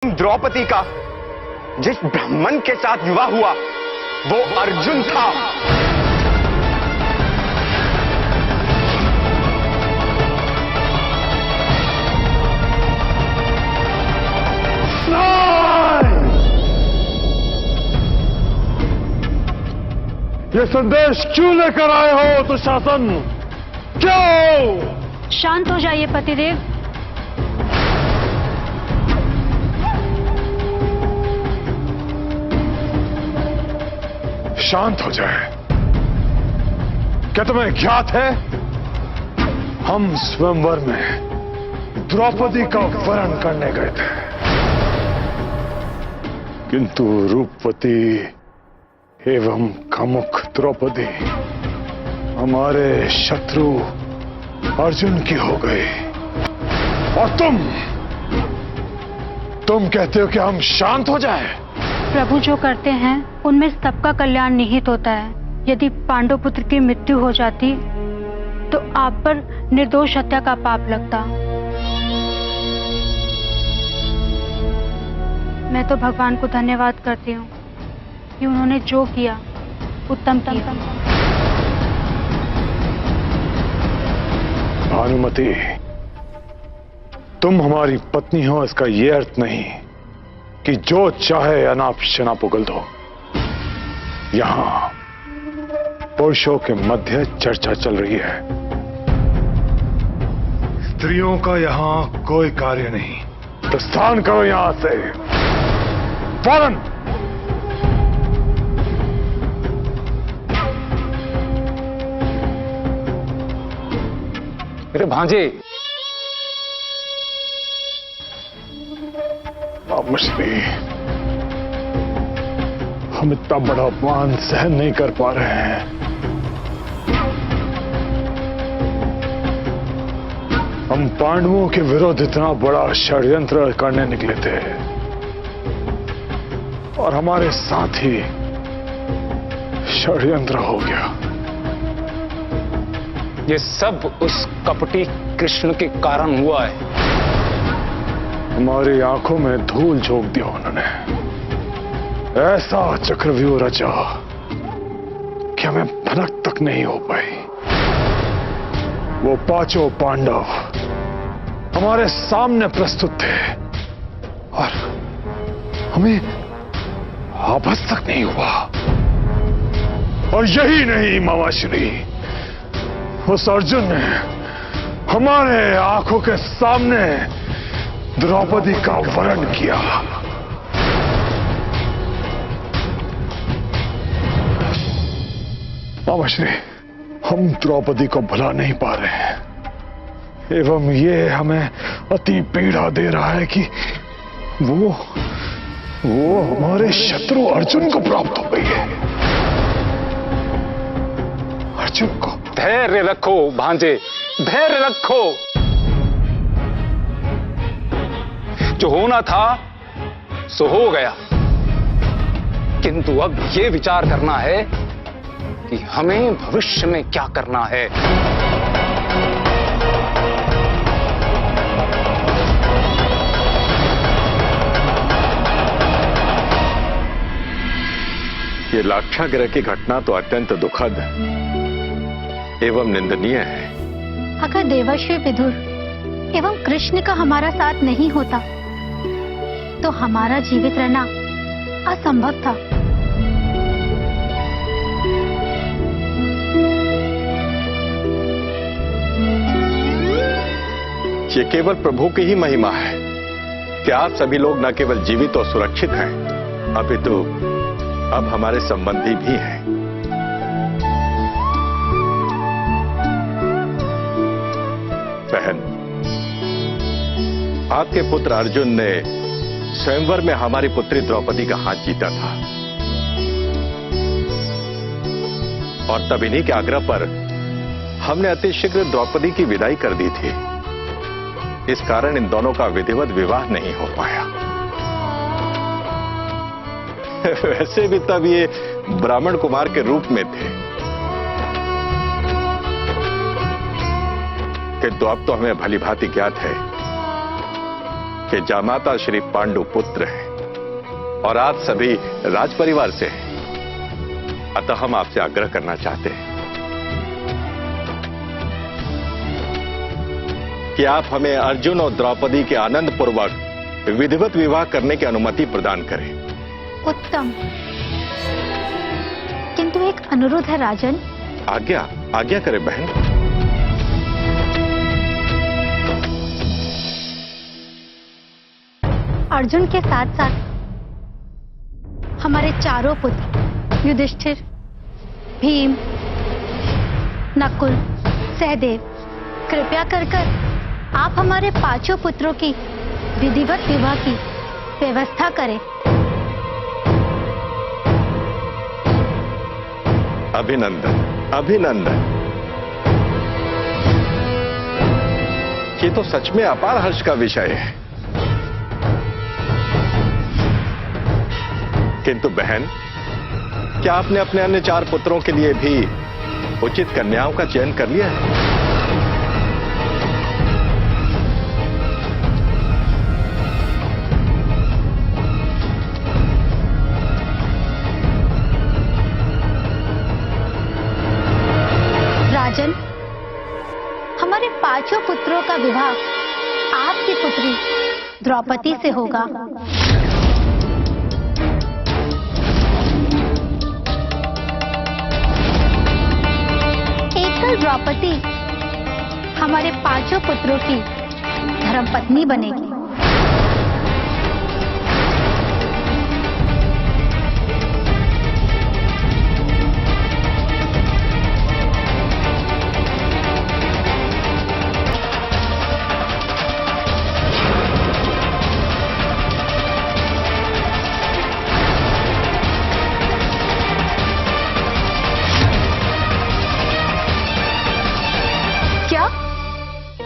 द्रौपदी का जिस ब्राह्मण के साथ विवाह हुआ वो अर्जुन था। ये संदेश क्यों लेकर आए हो दुशासन? क्यों? शांत हो जाइए पतिदेव। शांत हो जाए? क्या तुम्हें ज्ञात है हम स्वयंवर में द्रौपदी का वरण करने गए थे, किंतु रूपवती एवं कामुक द्रौपदी हमारे शत्रु अर्जुन की हो गई। और तुम कहते हो कि हम शांत हो जाएं? प्रभु जो करते हैं उनमें सबका कल्याण निहित होता है। यदि पांडव पुत्र की मृत्यु हो जाती तो आप पर निर्दोष हत्या का पाप लगता। मैं तो भगवान को धन्यवाद करती हूँ कि उन्होंने जो किया उत्तम किया। भानुमति, तुम हमारी पत्नी हो इसका यह अर्थ नहीं कि जो चाहे अनाप शनाप उगल दो। यहां पुरुषों के मध्य चर्चा चल रही है। स्त्रियों का यहां कोई कार्य नहीं। प्रस्थान करो यहां से फौरन। मेरे भांजे, मछली, हम इतना बड़ा अपमान सहन नहीं कर पा रहे हैं। हम पांडवों के विरुद्ध इतना बड़ा षड्यंत्र करने निकले थे और हमारे साथ ही षड्यंत्र हो गया। ये सब उस कपटी कृष्ण के कारण हुआ है। हमारी आंखों में धूल झोंक दिया उन्होंने। ऐसा चक्रव्यूह रचा कि हमें भनक तक नहीं हो पाई। वो पांचों पांडव हमारे सामने प्रस्तुत थे और हमें आभास तक नहीं हुआ। और यही नहीं मामाश्री, उस अर्जुन ने हमारे आंखों के सामने द्रौपदी का वरण किया। मामाश्री, हम द्रौपदी को भुला नहीं पा रहे हैं एवं ये हमें अति पीड़ा दे रहा है कि वो हमारे शत्रु अर्जुन को प्राप्त हो गई है। अर्जुन को। धैर्य रखो भांजे, धैर्य रखो। जो होना था सो हो गया, किंतु अब ये विचार करना है कि हमें भविष्य में क्या करना है। ये लाक्षागृह की घटना तो अत्यंत दुखद एवं निंदनीय है। अगर देवर्षि विदुर एवं कृष्ण का हमारा साथ नहीं होता तो हमारा जीवित रहना असंभव था। ये केवल प्रभु की ही महिमा है कि आप सभी लोग न केवल जीवित और सुरक्षित हैं, अपितु अब हमारे संबंधी भी हैं। बहन, आपके पुत्र अर्जुन ने स्वयंवर में हमारी पुत्री द्रौपदी का हाथ जीता था और तब इन्हीं के आग्रह पर हमने अतिशीघ्र द्रौपदी की विदाई कर दी थी। इस कारण इन दोनों का विधिवत विवाह नहीं हो पाया। वैसे भी तब ये ब्राह्मण कुमार के रूप में थे, किंतु अब तो हमें भली भांति ज्ञात है कि जामाता श्री पांडु पुत्र हैं और आप सभी राज परिवार से हैं, अतः हम आपसे आग्रह करना चाहते हैं कि आप हमें अर्जुन और द्रौपदी के आनंद पूर्वक विधिवत विवाह करने की अनुमति प्रदान करें। उत्तम, किंतु एक अनुरोध है राजन। आज्ञा आज्ञा करें बहन। अर्जुन के साथ साथ हमारे चारों पुत्र युधिष्ठिर, भीम, नकुल, सहदेव, कृपया कर आप हमारे पांचों पुत्रों की विधिवत विवाह की व्यवस्था करें। अभिनंदन अभिनंदन। ये तो सच में अपार हर्ष का विषय है। किंतु बहन, क्या आपने अपने अन्य 4 पुत्रों के लिए भी उचित कन्याओं का चयन कर लिया है? राजन, हमारे पांचों पुत्रों का विवाह आपकी पुत्री द्रौपदी से होगा। एकल द्रौपदी हमारे पांचों पुत्रों की धर्मपत्नी बनेगी।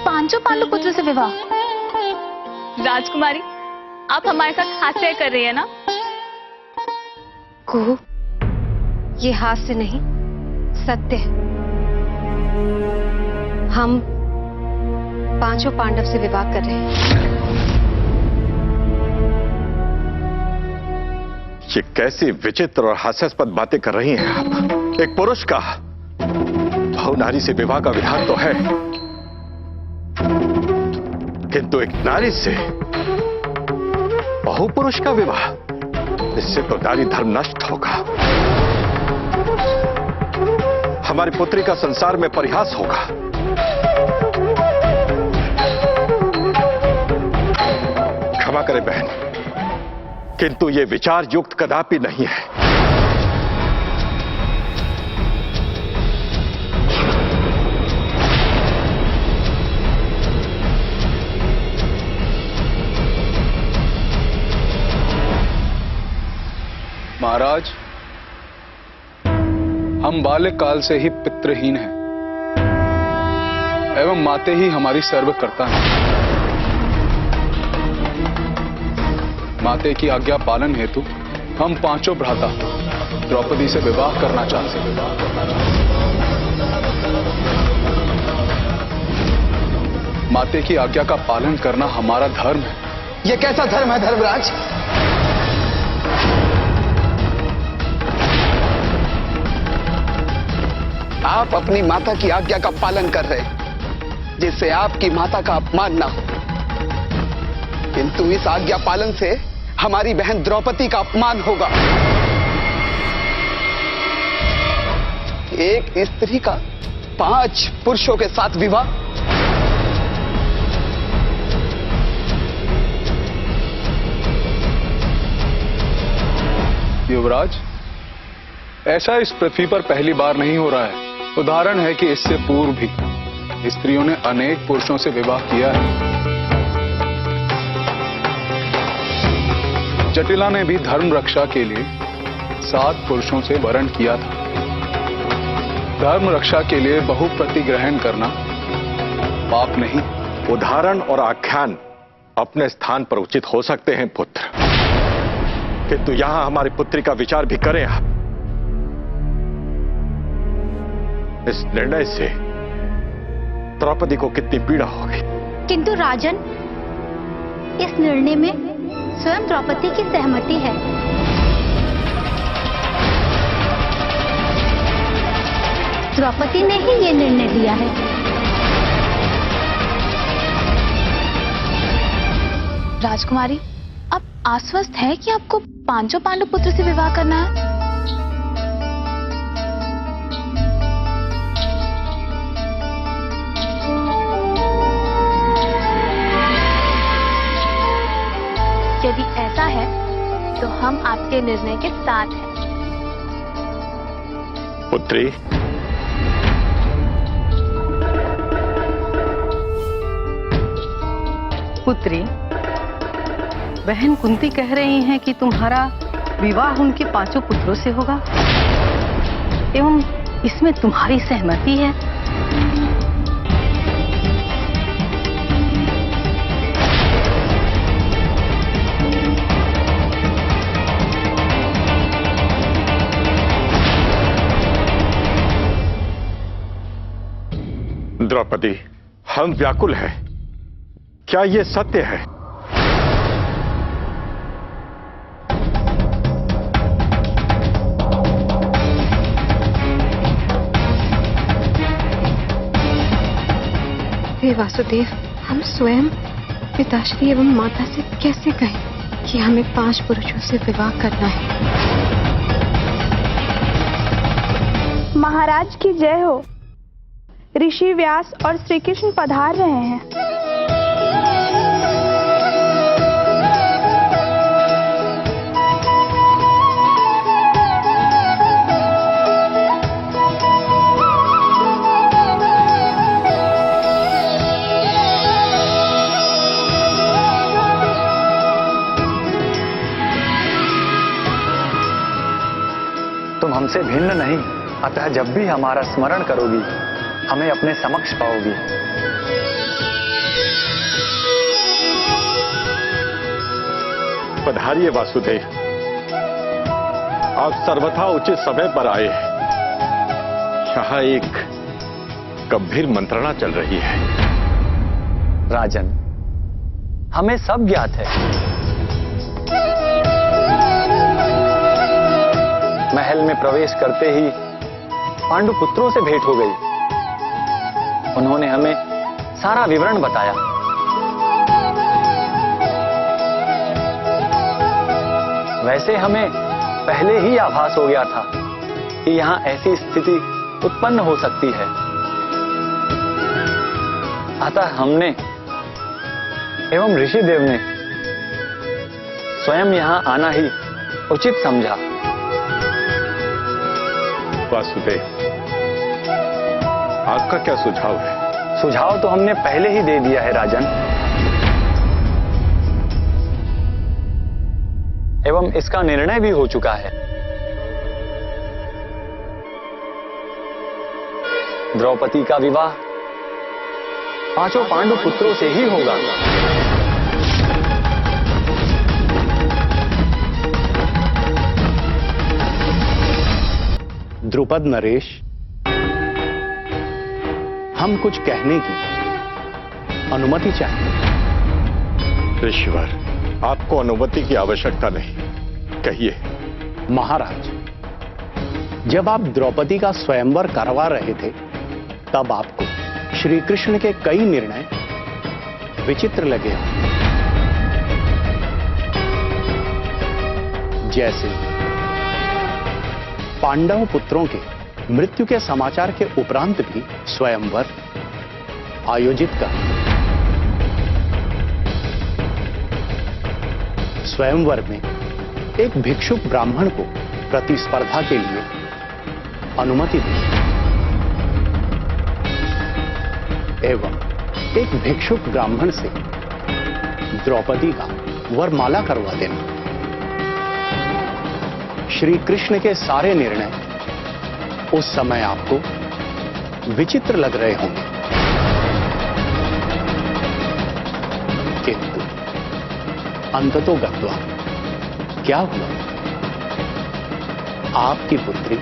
पांचों पांडु पुत्र से विवाह? राजकुमारी, आप हमारे साथ हास्य कर रही है ना? कुहू, ये हास्य नहीं, सत्य है। हम पांचों पांडव से विवाह कर रहे हैं। ये कैसी विचित्र और हास्यास्पद बातें कर रही हैं आप? एक पुरुष का बहु नारी से विवाह का विधान तो है, किंतु एक नारी से बहु पुरुष का विवाह, इससे तो नारी धर्म नष्ट होगा। हमारी पुत्री का संसार में परिहास होगा। क्षमा करें बहन, किंतु यह विचार युक्त कदापि नहीं है। महाराज, हम बाल्यकाल से ही पितृहीन हैं एवं माते ही हमारी सर्वकर्ता हैं। माते की आज्ञा पालन हेतु हम पांचों भ्राता द्रौपदी से विवाह करना चाहते हैं। माते की आज्ञा का पालन करना हमारा धर्म है। यह कैसा धर्म है धर्मराज? आप अपनी माता की आज्ञा का पालन कर रहे हैं, जिससे आपकी माता का अपमान ना हो, किंतु इस आज्ञा पालन से हमारी बहन द्रौपदी का अपमान होगा। एक स्त्री का 5 पुरुषों के साथ विवाह, युवराज, ऐसा इस पृथ्वी पर पहली बार नहीं हो रहा है। उदाहरण है कि इससे पूर्व भी स्त्रियों ने अनेक पुरुषों से विवाह किया है। जटिला ने भी धर्म रक्षा के लिए 7 पुरुषों से वरण किया था। धर्म रक्षा के लिए बहुपति ग्रहण करना पाप नहीं। उदाहरण और आख्यान अपने स्थान पर उचित हो सकते हैं पुत्र, किंतु यहां हमारी पुत्री का विचार भी करें आप। इस निर्णय से द्रौपदी को कितनी पीड़ा होगी। किंतु राजन, इस निर्णय में स्वयं द्रौपदी की सहमति है। द्रौपदी ने ही ये निर्णय लिया है। राजकुमारी, आप आश्वस्त है कि आपको पांचों पांडु पुत्र से विवाह करना है? यदि ऐसा है तो हम आपके निर्णय के साथ हैं। पुत्री, पुत्री, बहन कुंती कह रही हैं कि तुम्हारा विवाह उनके पांचों पुत्रों से होगा एवं इसमें तुम्हारी सहमति है। द्रौपदी, हम व्याकुल हैं। क्या ये सत्य है? हे वासुदेव, हम स्वयं पिताश्री एवं माता से कैसे कहें कि हमें 5 पुरुषों से विवाह करना है। महाराज की जय हो। ऋषि व्यास और श्री कृष्ण पधार रहे हैं। तुम हमसे भिन्न नहीं, अतः जब भी हमारा स्मरण करोगी हमें अपने समक्ष पाओगी। पधारिए वासुदेव, आप सर्वथा उचित समय पर आए हैं। यहाँ एक गंभीर मंत्रणा चल रही है। राजन, हमें सब ज्ञात है। महल में प्रवेश करते ही पांडु पुत्रों से भेंट हो गई। उन्होंने हमें सारा विवरण बताया। वैसे हमें पहले ही आभास हो गया था कि यहां ऐसी स्थिति उत्पन्न हो सकती है। अतः हमने एवं ऋषिदेव ने स्वयं यहां आना ही उचित समझा। वासुदेव, आपका क्या सुझाव है? सुझाव तो हमने पहले ही दे दिया है राजन, एवं इसका निर्णय भी हो चुका है। द्रौपदी का विवाह 5 पांडु पुत्रों से ही होगा। द्रुपद नरेश, हम कुछ कहने की अनुमति चाहते। ऋषिवर, आपको अनुमति की आवश्यकता नहीं, कहिए। महाराज, जब आप द्रौपदी का स्वयंवर करवा रहे थे तब आपको श्री कृष्ण के कई निर्णय विचित्र लगे। जैसे पांडव पुत्रों के मृत्यु के समाचार के उपरांत भी स्वयंवर आयोजित कर स्वयंवर में एक भिक्षुक ब्राह्मण को प्रतिस्पर्धा के लिए अनुमति दी एवं एक भिक्षुक ब्राह्मण से द्रौपदी का वरमाला करवा देना। श्री कृष्ण के सारे निर्णय उस समय आपको विचित्र लग रहे होंगे, किंतु अंततोगत्वा क्या हुआ? आपकी पुत्री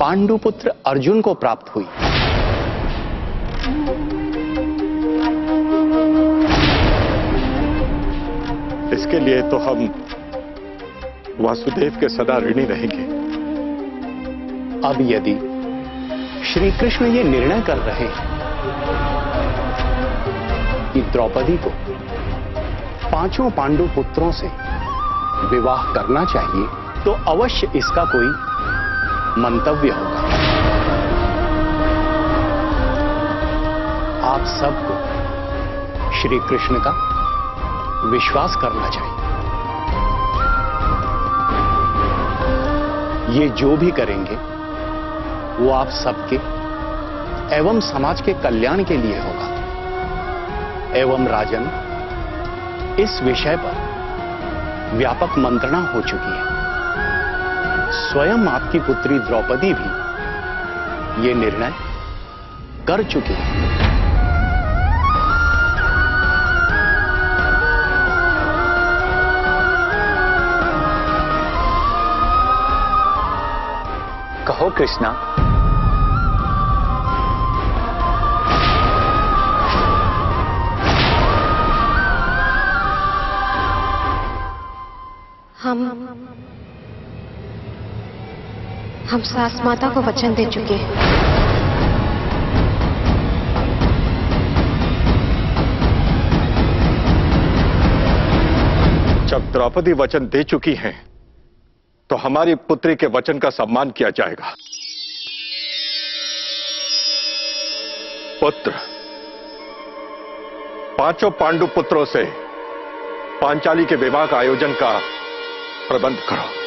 पांडुपुत्र अर्जुन को प्राप्त हुई। इसके लिए तो हम वासुदेव के सदा ऋणी रहेंगे। अब यदि श्री कृष्ण ये निर्णय कर रहे हैं कि द्रौपदी को 5 पांडु पुत्रों से विवाह करना चाहिए, तो अवश्य इसका कोई मंतव्य होगा। आप सबको श्री कृष्ण का विश्वास करना चाहिए। ये जो भी करेंगे वो आप सबके एवं समाज के कल्याण के लिए होगा। एवं राजन, इस विषय पर व्यापक मंत्रणा हो चुकी है। स्वयं आपकी पुत्री द्रौपदी भी ये निर्णय कर चुकी है। कहो कृष्णा। हम सास माता को वचन दे चुके हैं। जब द्रौपदी वचन दे चुकी हैं, तो हमारी पुत्री के वचन का सम्मान किया जाएगा। पुत्र, 5 पांडु पुत्रों से पांचाली के विवाह का आयोजन का प्रबंध करो।